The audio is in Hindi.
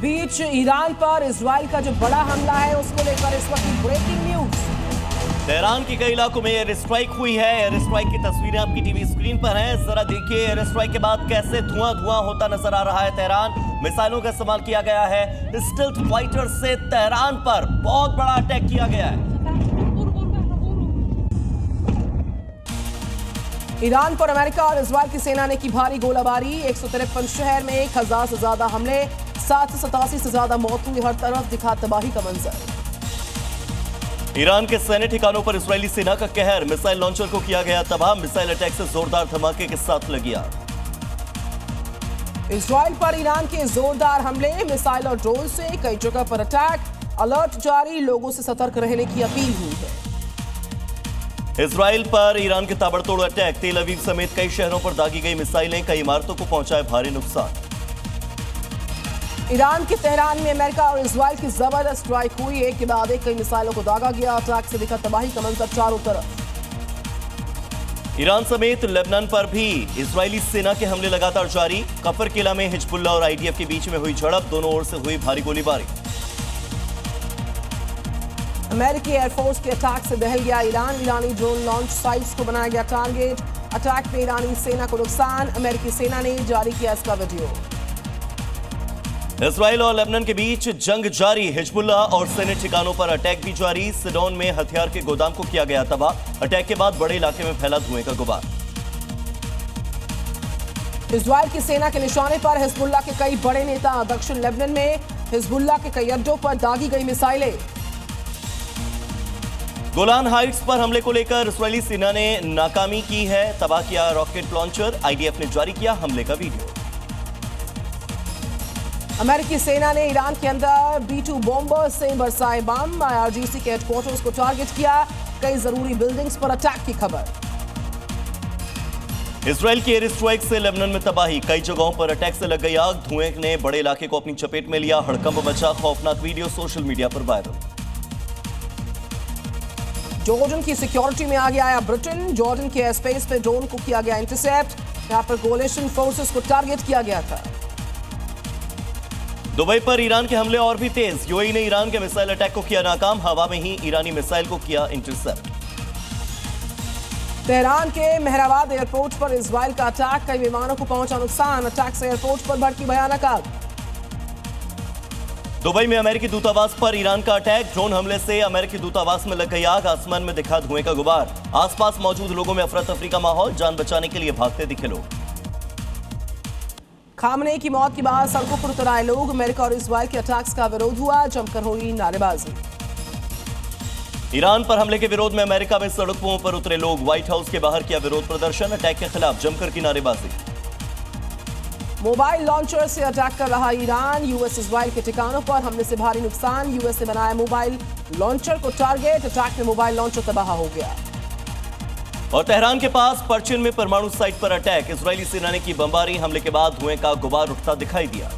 बीच ईरान पर इजराइल का जो बड़ा हमला है उसको लेकर इस वक्त की ब्रेकिंग न्यूज। तेहरान के कई इलाकों में एयर स्ट्राइक हुई है। एयर स्ट्राइक की तस्वीरें आपकी टीवी स्क्रीन पर हैं। जरा देखिए एयर स्ट्राइक के बाद कैसे धुआं धुआं होता नजर आ रहा है। तेहरान मिसाइलों का इस्तेमाल किया गया है। स्टिल्थ फाइटर से तेहरान पर बहुत बड़ा अटैक किया गया है। ईरान पर अमेरिका और इजराइल की सेना ने की भारी गोलाबारी। 153 शहर में 1000 से ज्यादा हमले, 787 से ज्यादा मौत हुई। हर तरफ दिखा तबाही का मंजर। ईरान के सैन्य ठिकानों पर इजरायली सेना का कहर। मिसाइल लॉन्चर को किया गया तबाह। मिसाइल अटैक से जोरदार धमाके के साथ लगी आग। इजराइल पर ईरान के जोरदार हमले, मिसाइल और ड्रोन से कई जगह पर अटैक। अलर्ट जारी, लोगों से सतर्क रहने की अपील हुई है। इजराइल पर ईरान के ताबड़तोड़ अटैक। तेल अवीव समेत कई शहरों पर दागी गई मिसाइलें, कई इमारतों को पहुंचाए भारी नुकसान। ईरान के तेहरान में अमेरिका और इजराइल की जबरदस्त स्ट्राइक हुई। एक के बाद एक कई मिसाइलों को दागा गया। अटैक से दिखा तबाही का मंजर चारों तरफ। ईरान समेत लेबनान पर भी इजरायली सेना के हमले लगातार जारी। कफर किला में हिजबुल्लाह और आईडीएफ के बीच में हुई झड़प। दोनों ओर से हुई भारी गोलीबारी। अमेरिकी एयरफोर्स के अटैक से दहल गया ईरान। ईरानी ड्रोन लॉन्च साइट्स को बनाया गया टारगेट। अटैक में ईरानी सेना को नुकसान। अमेरिकी सेना ने जारी किया इसका वीडियो। इजराइल और लेबनान के बीच जंग जारी। हिजबुल्लाह और सैन्य ठिकानों पर अटैक भी जारी। सिडोन में हथियार के गोदाम को किया गया तबाह। अटैक के बाद बड़े इलाके में फैला धुएं का गुबार। इजराइल की सेना के निशाने पर हिजबुल्लाह के कई बड़े नेता। दक्षिण लेबनान में हिजबुल्लाह के कई अड्डों पर दागी गई मिसाइलें। गोलान हाइट्स पर हमले को लेकर इजरायली सेना ने नाकामी की है। तबाह किया रॉकेट लॉन्चर। आईडीएफ ने जारी किया हमले का वीडियो। अमेरिकी सेना ने ईरान के अंदर B-2 बॉम्बर से बरसाए बम। IRGC के हेडक्वार्टर्स को टारगेट किया। कई जरूरी बिल्डिंग्स पर अटैक की खबर। इजराइल की एयर स्ट्राइक से लेबनान में तबाही। कई जगहों पर अटैक से लग गई आग। धुएं ने बड़े इलाके को अपनी चपेट में लिया। हड़कंप मचा। खौफनाक वीडियो सोशल मीडिया पर वायरल। जॉर्डन की सिक्योरिटी में आगे आया ब्रिटेन। जॉर्डन के एयरस्पेस पे ड्रोन को किया गया इंटरसेप्ट। यहां पर कोलिशन फोर्सेस को टारगेट किया गया था। दुबई पर ईरान के हमले और भी तेज। यूएई ने ईरान के मिसाइल अटैक को किया नाकाम। हवा में ही ईरानी मिसाइल को किया इंटरसेप्ट। तेहरान के मेहराबाद एयरपोर्ट पर इजराइल का अटैक। कई विमानों को पहुंचा नुकसान। अटैक से एयरपोर्ट पर भड़की भयानक आग। दुबई में अमेरिकी दूतावास पर ईरान का अटैक। ड्रोन हमले से अमेरिकी दूतावास में लग गई आग। आसमान में दिखा धुएं का गुबार। आसपास मौजूद लोगों में अफरा तफरी का माहौल। जान बचाने के लिए भागते दिखे लोग। खामने की मौत के बाद सड़कों पर उतर आए लोग। अमेरिका और इजराइल के अटैक्स का विरोध हुआ। जमकर हुई नारेबाजी। ईरान पर हमले के विरोध में अमेरिका में सड़कों पर उतरे लोग। व्हाइट हाउस के बाहर किया विरोध प्रदर्शन। अटैक के खिलाफ जमकर की नारेबाजी। मोबाइल लॉन्चर से अटैक कर रहा ईरान। यूएस इजराइल के ठिकानों पर हमले से भारी नुकसान। यूएस ने बनाया मोबाइल लॉन्चर को टारगेट। अटैक में मोबाइल लॉन्चर तबाह हो गया। और तेहरान के पास परचिन में परमाणु साइट पर अटैक। इजरायली सेना ने की बमबारी। हमले के बाद धुएं का गुबार उठता दिखाई दिया।